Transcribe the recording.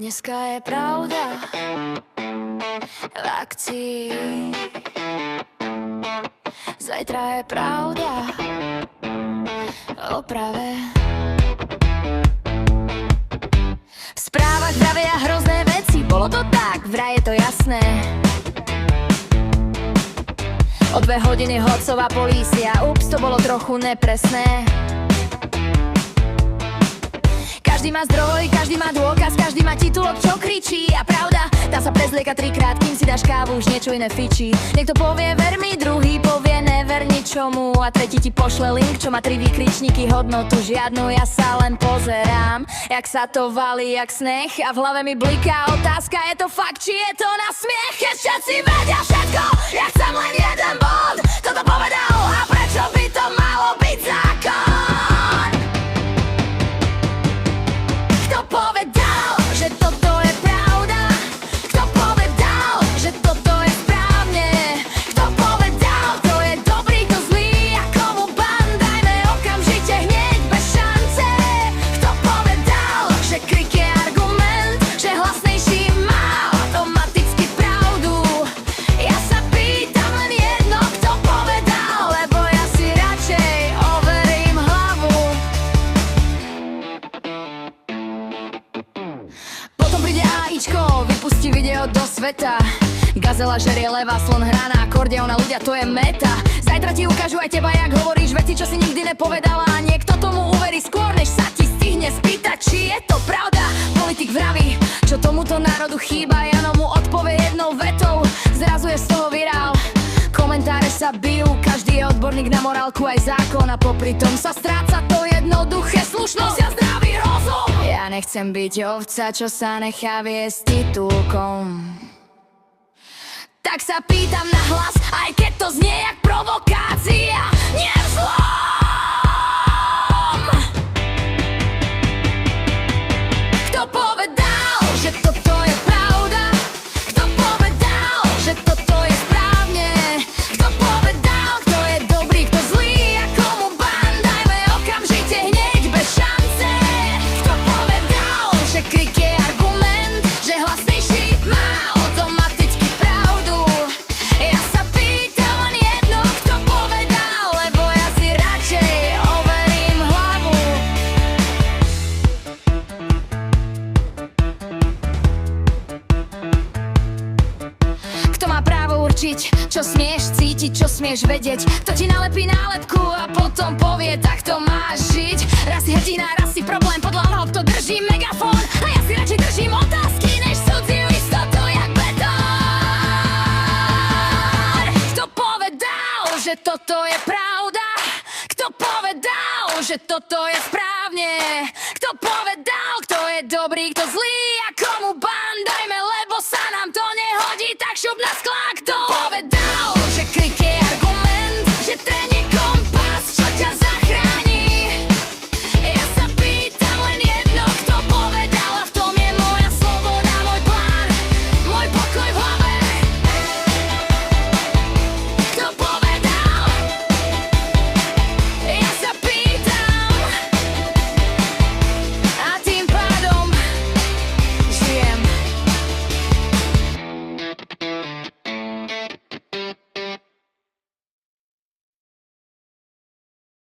Dneska je pravda v akcii, zajtra je pravda v oprave. V správach vravia hrozné veci, bolo to tak, vraj je to jasné. O 2 hodiny hocová polícia, ups, to bolo trochu nepresné. Každý má zdroj, každý má dôkaz, každý má titulok, čo kričí. A pravda, tá sa prezlieka 3-krát, kým si dáš kávu, už niečo iné fičí. Niekto povie ver mi, druhý povie never ničomu, a tretí ti pošle link, čo má 3 výkričníky, hodnotu žiadnu. Ja sa len pozerám, jak sa to valí jak sneh, a v hlave mi bliká otázka, je to fakt, či je to na smiech. Keď všetci vedia všetko, ja chcem len jeden bod. Kto to povedal a prečo by to malo byť zákon? Že toto je pravda? Kto povedal, že toto je správne? Kto povedal, kto je dobrý, kto zlý? A komu bandajme okamžite hneď bez šance? Kto povedal, že krik je argument, že hlasnejší má automaticky pravdu? Ja sa pýtam len jedno, kto povedal, lebo ja si radšej overím hlavu. Potom príde AIčko, vypustí video do sveta. Gazela žerie leva, slon hraná, akordeón a ľudia, to je meta. Zajtra ti ukážu aj teba, jak hovoríš veci, čo si nikdy nepovedala. A niekto tomu uverí skôr, než sa ti stihne spýtať, či je to pravda. Politik vraví, čo tomuto národu chýba, Jano mu odpovie jednou vetou. Zrazu je z toho virál, komentáre sa bijú, každý je odborník na morálku aj zákon. A popri tom sa stráca to jednoduché, slušnosť a zdravý rozum. Ja nechcem byť ovca, čo sa nechá viesť titulkom. Tak sa pýtam na hlas, aj keď to znie jak provokácia. Nie vzlom. Kto povedal, že toto je pravda? Kto povedal, že toto je správne? Kto povedal, kto je dobrý, kto zlý? A komu bandajme okamžite hneď bez šance? Kto povedal, že krik je argument, že hlasnejší má automaticky pravdu? Ja sa pýtam len jedno, kto povedal, lebo ja si radšej overím hlavu. Kto má právo určiť, čo smieš cítiť, čo smieš vedieť? Kto ti nalepí nálepku a potom povie, tak to máš žiť? Raz si hrdina, raz si problém, podľa toho, kto drží megafón. A ja si radšej držím otázky, než cudziu istotu jak betón. Kto povedal, že toto je pravda? Kto povedal, že toto je správne? Kto povedal, kto je dobrý?